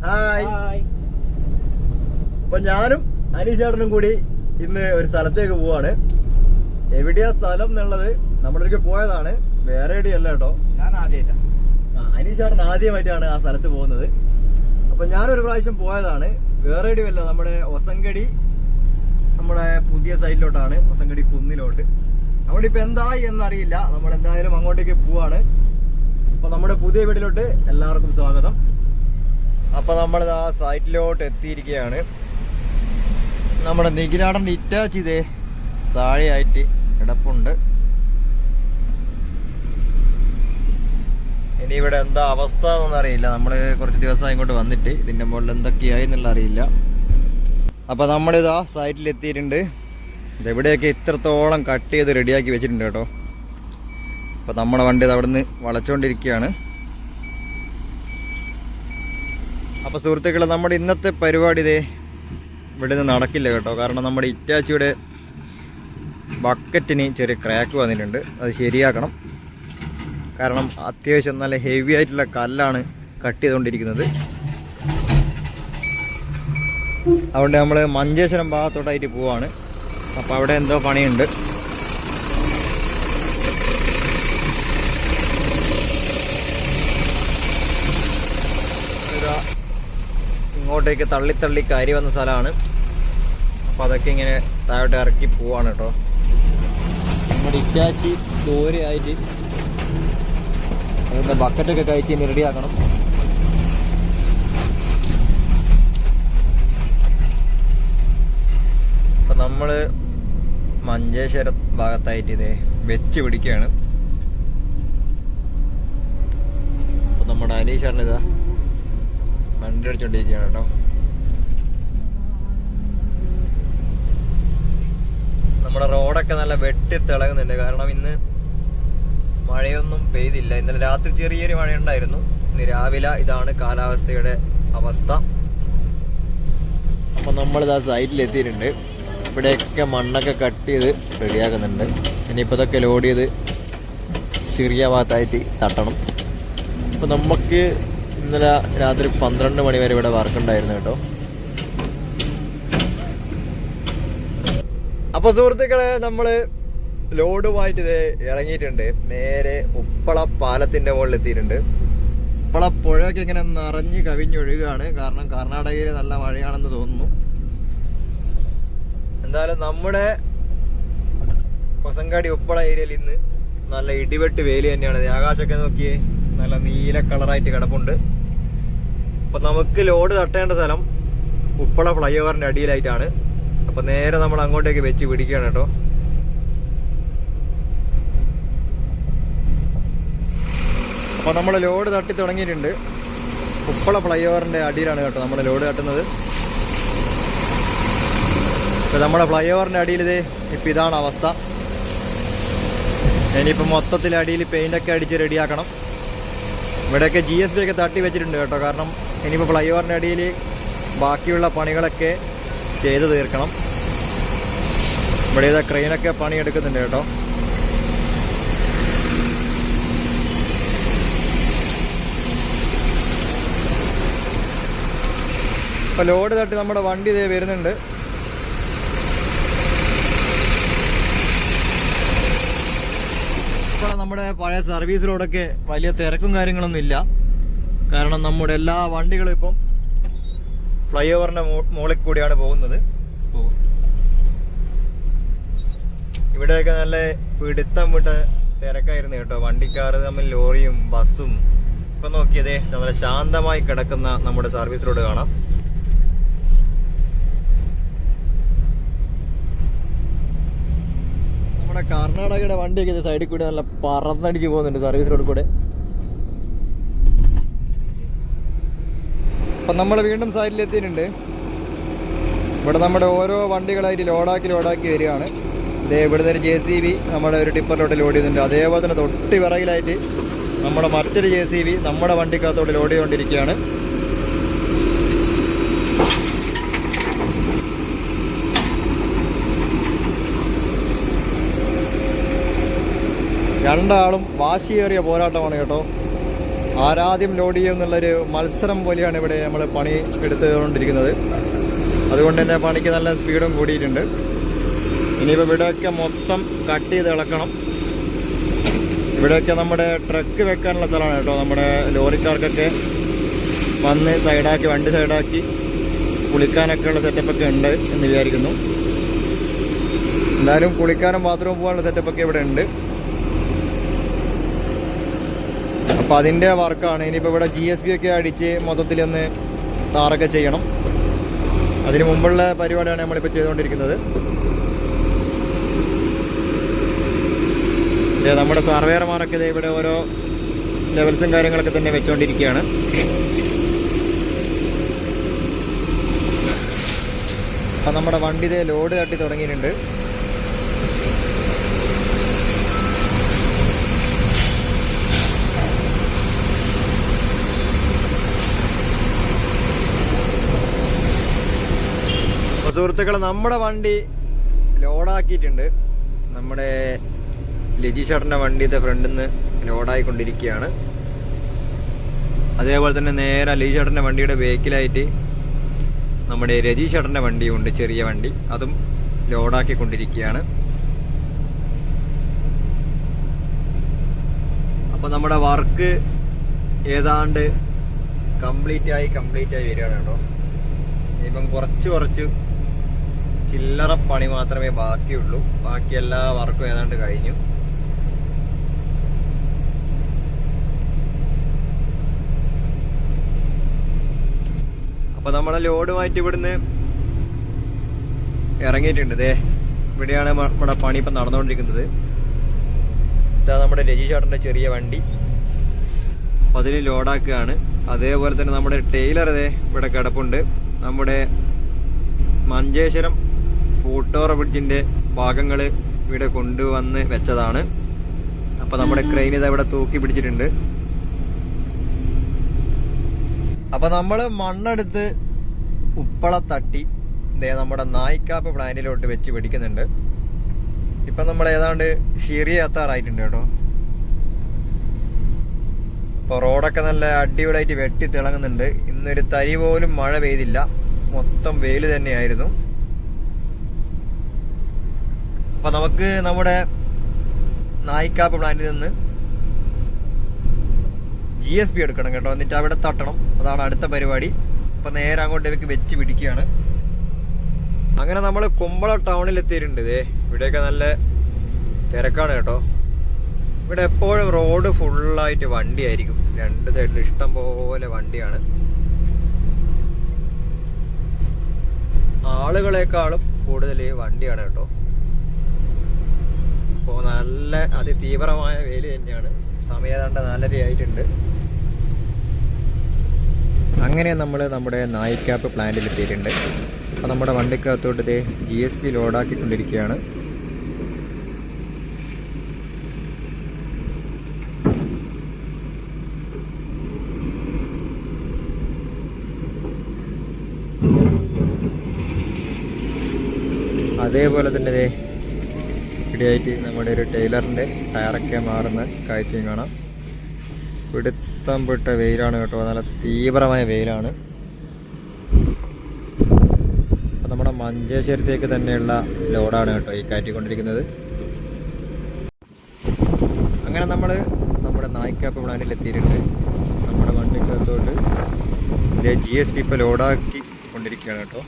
Hi. അപ്പൊ ഞാനും അനീഷേട്ടനും കൂടി ഇന്ന് ഒരു സ്ഥലത്തേക്ക് പോവാണ്. എവിടെയാ സ്ഥലം എന്നുള്ളത് നമ്മളൊരിക്കൽ പോയതാണ്, വേറെ എവിടെയല്ല കേട്ടോ. ഞാൻ ആദ്യമായിട്ടാണ്. അനീഷേട്ടൻ ആദ്യമായിട്ടാണ് ആ സ്ഥലത്ത് പോകുന്നത്. അപ്പൊ ഞാനൊരു പ്രാവശ്യം പോയതാണ്, വേറെ എവിടെയല്ല, നമ്മുടെ ഒസങ്കടി, നമ്മുടെ പുതിയ സൈഡിലോട്ടാണ്, ഒസങ്കടി കുന്നിലോട്ട്. അവിടെ ഇപ്പൊ എന്തായി എന്നറിയില്ല, നമ്മൾ എന്തായാലും അങ്ങോട്ടേക്ക് പോവാണ്. അപ്പൊ നമ്മുടെ പുതിയ വീട്ടിലോട്ട് എല്ലാവർക്കും സ്വാഗതം. അപ്പൊ നമ്മൾ ആ സൈറ്റിലോട്ട് എത്തിയിരിക്കുകയാണ്. നമ്മുടെ നിഖിലാടന്റെ ഇറ്റാച്ച് ഇതേ താഴെയായിട്ട് കിടപ്പുണ്ട്. ഇനി ഇവിടെ എന്താ അവസ്ഥ എന്നൊന്നും അറിയില്ല, നമ്മള് കുറച്ച് ദിവസം ഇങ്ങോട്ട് വന്നിട്ട് ഇതിന്റെ മുകളിൽ എന്തൊക്കെയായി എന്നുള്ള അറിയില്ല. അപ്പൊ നമ്മളിതാ സൈറ്റിൽ എത്തിയിട്ടുണ്ട്. ഇതെവിടെയൊക്കെ ഇത്രത്തോളം കട്ട് ചെയ്ത് റെഡിയാക്കി വെച്ചിട്ടുണ്ട് കേട്ടോ. അപ്പൊ നമ്മുടെ വണ്ടി ഇത് അവിടെ നിന്ന് വളച്ചോണ്ടിരിക്കുകയാണ്. അപ്പൊ സുഹൃത്തുക്കളെ, നമ്മുടെ ഇന്നത്തെ പരിപാടി ഇതേ ഇവിടെ നിന്ന് നടക്കില്ല കേട്ടോ. കാരണം നമ്മുടെ ഇറ്റാച്ചിയുടെ ബക്കറ്റിന് ചെറിയ ക്രാക്ക് വന്നിട്ടുണ്ട്, അത് ശരിയാക്കണം. കാരണം അത്യാവശ്യം നല്ല ഹെവി ആയിട്ടുള്ള കല്ലാണ് കട്ട് ചെയ്തുകൊണ്ടിരിക്കുന്നത്. അതുകൊണ്ട് നമ്മൾ മഞ്ചേശ്വരം ഭാഗത്തോട്ടായിട്ട് പോവാണ്. അപ്പോൾ അവിടെ എന്തോ പണിയുണ്ട്. ഇങ്ങോട്ടേക്ക് തള്ളി തള്ളി കയറി വന്ന സ്ഥലമാണ്. അപ്പോൾ അതൊക്കെ ഇങ്ങനെ താഴോട്ട് ഇറക്കി പോവാണ് കേട്ടോ. നമ്മുടെ ഇറ്റാച്ചി ദൂരെയായിട്ട് അതിൻ്റെ ബക്കറ്റൊക്കെ കഴിച്ച് ഇനി റെഡിയാക്കണം. അപ്പം നമ്മൾ മഞ്ചേശ്വരം ഭാഗത്തായിട്ട് ഇതേ വെച്ച് പിടിക്കുകയാണ്. അപ്പം നമ്മുടെ അനീഷാണ് ഇതാ വണ്ടി അടിച്ചോണ്ടിരിക്കുകയാണ് കേട്ടോ. നമ്മുടെ റോഡൊക്കെ നല്ല വെട്ടി തിളങ്ങുന്നുണ്ട്. കാരണം ഇന്ന് മഴയൊന്നും പെയ്തില്ല. ഇന്നലെ രാത്രി ചെറിയൊരു മഴയുണ്ടായിരുന്നു. ഇന്ന് രാവിലെ ഇതാണ് കാലാവസ്ഥയുടെ അവസ്ഥ. അപ്പം നമ്മളിതാ സൈറ്റിൽ എത്തിയിട്ടുണ്ട്. ഇവിടെയൊക്കെ മണ്ണൊക്കെ കട്ട് ചെയ്ത് റെഡിയാക്കുന്നുണ്ട്. ഇനിയിപ്പോൾ ഇതൊക്കെ ലോഡ് ചെയ്ത് സിറിയ ഭാഗത്തായിട്ട് തട്ടണം. അപ്പം നമുക്ക് ഇന്നലെ രാത്രി 12 മണി വരെ ഇവിടെ വർക്ക് ഉണ്ടായിരുന്നു കേട്ടോ. അപ്പൊ സുഹൃത്തുക്കളെ, നമ്മള് ലോഡുമായിട്ട് ഇത് ഇറങ്ങിയിട്ടുണ്ട്. നേരെ ഉപ്പള പാലത്തിന്റെ മുകളിൽ എത്തിയിട്ടുണ്ട്. ഉപ്പള പുഴയൊക്കെ ഇങ്ങനെ നിറഞ്ഞ് കവിഞ്ഞൊഴുകുകയാണ്. കാരണം കർണാടകയിൽ നല്ല മഴയാണെന്ന് തോന്നുന്നു. എന്തായാലും നമ്മുടെ കൊസങ്കാടി ഉപ്പള ഏരിയയിൽ ഇന്ന് നല്ല ഇടിവെട്ട് വേലി തന്നെയാണ്. ആകാശമൊക്കെ നോക്കിയേ, നല്ല നീല കളറായിട്ട് കിടപ്പുണ്ട്. അപ്പൊ നമുക്ക് ലോഡ് തട്ടേണ്ട സ്ഥലം ഉപ്പള ഫ്ലൈ ഓവറിന്റെ അടിയിലായിട്ടാണ്. അപ്പൊ നേരെ നമ്മൾ അങ്ങോട്ടേക്ക് വെച്ച് പിടിക്കുകയാണ് കേട്ടോ. അപ്പൊ നമ്മൾ ലോഡ് തട്ടി തുടങ്ങിയിട്ടുണ്ട്. ഉപ്പള ഫ്ലൈ ഓവറിന്റെ അടിയിലാണ് കേട്ടോ നമ്മൾ ലോഡ് തട്ടുന്നത്. ഇപ്പൊ നമ്മുടെ ഫ്ലൈ ഓവറിന്റെ അടിയിൽ ഇപ്പൊ ഇതാണ് അവസ്ഥ. ഇനിയിപ്പോ മൊത്തത്തിൽ അടിയിൽ പെയിന്റൊക്കെ അടിച്ച് റെഡിയാക്കണം. ഇവിടെയൊക്കെ GSB ഒക്കെ തട്ടി വെച്ചിട്ടുണ്ട് കേട്ടോ. കാരണം ഇനിയിപ്പോൾ ഫ്ലൈ ഓവറിൻ്റെ അടിയിൽ ബാക്കിയുള്ള പണികളൊക്കെ ചെയ്ത് തീർക്കണം. ഇവിടെ ഇതാ ക്രെയിനൊക്കെ പണിയെടുക്കുന്നുണ്ട് കേട്ടോ. അപ്പോൾ ലോഡ് തട്ടി നമ്മുടെ വണ്ടി ഇതേ വരുന്നുണ്ട്. ഇപ്പോൾ നമ്മുടെ പഴയ സർവീസ് റോഡൊക്കെ വലിയ തിരക്കും കാര്യങ്ങളൊന്നും ഇല്ല. കാരണം നമ്മുടെ എല്ലാ വണ്ടികളും ഇപ്പം ഫ്ലൈ ഓവറിന്റെ മുകളിൽ കൂടിയാണ് പോകുന്നത്. ഇവിടെയൊക്കെ നല്ല പിടുത്തം വിട്ട തിരക്കായിരുന്നു കേട്ടോ. വണ്ടിക്കാർ തമ്മിൽ ലോറിയും ബസ്സും. ഇപ്പൊ നോക്കിയതേ നല്ല ശാന്തമായി കിടക്കുന്ന നമ്മുടെ സർവീസ് റോഡ് കാണാം. നമ്മുടെ കർണാടകയുടെ വണ്ടിയൊക്കെ ഇത് സൈഡിൽ കൂടി നല്ല പറന്നടിച്ച് പോകുന്നുണ്ട് സർവീസ് റോഡിൽ കൂടെ. അപ്പം നമ്മൾ വീണ്ടും സൈഡിലെത്തിയിട്ടുണ്ട്. ഇവിടെ നമ്മുടെ ഓരോ വണ്ടികളായിട്ട് ലോഡാക്കി വരികയാണ്. ഇതേ ഇവിടുന്ന് ഒരു JCB നമ്മുടെ ഒരു ടിപ്പറിലോട്ട് ലോഡ് ചെയ്യുന്നുണ്ട്. അതേപോലെ തന്നെ തൊട്ട് പിറകിലായിട്ട് നമ്മുടെ മറ്റൊരു JCB നമ്മുടെ വണ്ടിക്കകത്തോട്ട് ലോഡ് ചെയ്തുകൊണ്ടിരിക്കുകയാണ്. രണ്ടാളും വാശിയേറിയ പോരാട്ടമാണ് കേട്ടോ. ആരാദ്യം ലോഡ് ചെയ്യും എന്നുള്ളൊരു മത്സരം പോലെയാണ് ഇവിടെ നമ്മൾ പണി എടുത്തുകൊണ്ടിരിക്കുന്നത്. അതുകൊണ്ട് തന്നെ പണിക്ക് നല്ല സ്പീഡും കൂടിയിട്ടുണ്ട്. ഇനിയിപ്പോൾ ഇവിടെയൊക്കെ മൊത്തം കട്ട് ചെയ്ത് ഇളക്കണം. ഇവിടെയൊക്കെ നമ്മുടെ ട്രക്ക് വെക്കാനുള്ള സ്ഥലമാണ് കേട്ടോ. നമ്മുടെ ലോറിക്കാർക്കൊക്കെ വന്ന് സൈഡാക്കി, വണ്ടി സൈഡാക്കി കുളിക്കാനൊക്കെ ഉള്ള സെറ്റപ്പൊക്കെ ഉണ്ട് എന്ന് വിചാരിക്കുന്നു. എന്തായാലും കുളിക്കാനും ബാത്റൂം പോകാനുള്ള സെറ്റപ്പൊക്കെ ഇവിടെ ഉണ്ട്. അപ്പോൾ അതിൻ്റെ വർക്കാണ്. ഇനിയിപ്പോൾ ഇവിടെ GSB ഒക്കെ അടിച്ച് മൊത്തത്തിലൊന്ന് താറൊക്കെ ചെയ്യണം. അതിന് മുമ്പുള്ള പരിപാടിയാണ് നമ്മളിപ്പോൾ ചെയ്തുകൊണ്ടിരിക്കുന്നത്. നമ്മുടെ സർവേയർമാരൊക്കെ ഇവിടെ ഓരോ ലെവൽസും കാര്യങ്ങളൊക്കെ തന്നെ വെച്ചുകൊണ്ടിരിക്കുകയാണ്. അപ്പം നമ്മുടെ വണ്ടി ഇതേ ലോഡ് തട്ടി തുടങ്ങിയിട്ടുണ്ട്. സുഹൃത്തുക്കളെ, നമ്മുടെ വണ്ടി ലോഡാക്കിയിട്ടുണ്ട്. നമ്മുടെ ലിജി ചേട്ടൻ്റെ വണ്ടിയുടെ ഫ്രണ്ടിൽ നിന്ന് ലോഡായിക്കൊണ്ടിരിക്കുകയാണ്. അതേപോലെ തന്നെ നേരെ ലിജി ചേട്ടൻ്റെ വണ്ടിയുടെ ബേക്കിലായിട്ട് നമ്മുടെ രജി ചേട്ടൻ്റെ വണ്ടിയുണ്ട്, ചെറിയ വണ്ടി. അതും ലോഡാക്കിക്കൊണ്ടിരിക്കുകയാണ്. അപ്പം നമ്മുടെ വർക്ക് ഏതാണ്ട് കംപ്ലീറ്റ് ആയി വരികയാണ് കേട്ടോ. ഇപ്പം കുറച്ച് ചില്ലറ പണി മാത്രമേ ബാക്കിയുള്ളൂ. ബാക്കി എല്ലാ വർക്കും ഏതാണ്ട് കഴിഞ്ഞു. അപ്പൊ നമ്മളെ ലോഡുമായിട്ട് ഇവിടുന്ന് ഇറങ്ങിയിട്ടുണ്ട്. ദേ ഇവിടെയാണ് നമ്മുടെ പണി ഇപ്പം നടന്നുകൊണ്ടിരിക്കുന്നത്. ഇതാ നമ്മുടെ രജി ചേട്ടൻ്റെ ചെറിയ വണ്ടി, അതിന് ലോഡാക്കുകയാണ്. അതേപോലെ തന്നെ നമ്മുടെ ടൈലർ ഇതേ ഇവിടെ കിടപ്പുണ്ട്. നമ്മുടെ മഞ്ചേശ്വരം ഫൂട്ടോറ ബ്രിഡ്ജിന്റെ ഭാഗങ്ങൾ ഇവിടെ കൊണ്ടുവന്ന് വെച്ചതാണ്. അപ്പൊ നമ്മുടെ ക്രെയിൻ ഇത് ഇവിടെ തൂക്കി പിടിച്ചിട്ടുണ്ട്. അപ്പൊ നമ്മള് മണ്ണെടുത്ത് ഉപ്പള തട്ടി നമ്മുടെ നായിക്കാപ്പ് പ്ലാന്റിലോട്ട് വെച്ച് പിടിക്കുന്നുണ്ട്. ഇപ്പൊ നമ്മൾ ഏതാണ്ട് ഷിറിയ എത്താറായിട്ടുണ്ട് കേട്ടോ. ഇപ്പൊ റോഡൊക്കെ നല്ല അടിപൊളിയായിട്ട് വെട്ടി തിളങ്ങുന്നുണ്ട്. ഇന്നൊരു തരി പോലും മഴ പെയ്തില്ല, മൊത്തം വെയിൽ തന്നെയായിരുന്നു. അപ്പൊ നമുക്ക് നമ്മുടെ നായിക്കാപ്പ് പ്ലാന്റിൽ നിന്ന് GSB എടുക്കണം കേട്ടോ. എന്നിട്ട് അവിടെ തട്ടണം. അതാണ് അടുത്ത പരിപാടി. അപ്പൊ നേരെ അങ്ങോട്ടേക്ക് വെച്ച് പിടിക്കുകയാണ്. അങ്ങനെ നമ്മൾ കുമ്പള ടൗണിൽ എത്തിയിട്ടുണ്ട്. ഇവിടെയൊക്കെ നല്ല തിരക്കാണ് കേട്ടോ. ഇവിടെ എപ്പോഴും റോഡ് ഫുള്ളായിട്ട് വണ്ടിയായിരിക്കും. രണ്ട് സൈഡിൽ ഇഷ്ടം പോലെ വണ്ടിയാണ്. ആളുകളെക്കാളും കൂടുതൽ വണ്ടിയാണ് കേട്ടോ. ഇപ്പോൾ നല്ല അതിതീവ്രമായ വെയിൽ തന്നെയാണ്. സമയം ഏതാണ്ട് 4:30 ആയിട്ടുണ്ട്. അങ്ങനെ നമ്മൾ നമ്മുടെ നായിക്കാപ്പ് പ്ലാന്റിൽ എത്തിയിട്ടുണ്ട്. അപ്പോൾ നമ്മുടെ വണ്ടിക്കകത്തോട്ട് GSB ലോഡാക്കിക്കൊണ്ടിരിക്കുകയാണ്. അതേപോലെ തന്നെ ഇവിടെയായിട്ട് നമ്മുടെ ഒരു ടൈലറിൻ്റെ ടയറൊക്കെ മാറുന്ന കാഴ്ചയും കാണാം. പിടുത്തം പെട്ട വെയിലാണ് കേട്ടോ. നല്ല തീവ്രമായ വെയിലാണ്. അപ്പം നമ്മുടെ മഞ്ചേശ്വരത്തേക്ക് തന്നെയുള്ള ലോഡാണ് കേട്ടോ ഈ കയറ്റിക്കൊണ്ടിരിക്കുന്നത്. അങ്ങനെ നമ്മൾ നമ്മുടെ നായിക്കാപ്പ് പ്ലാന്റിൽ എത്തിയിട്ടുണ്ട്. നമ്മുടെ വണ്ടിക്കകത്തോട്ട് GSB ഇപ്പോൾ ലോഡാക്കി കൊണ്ടിരിക്കുകയാണ് കേട്ടോ.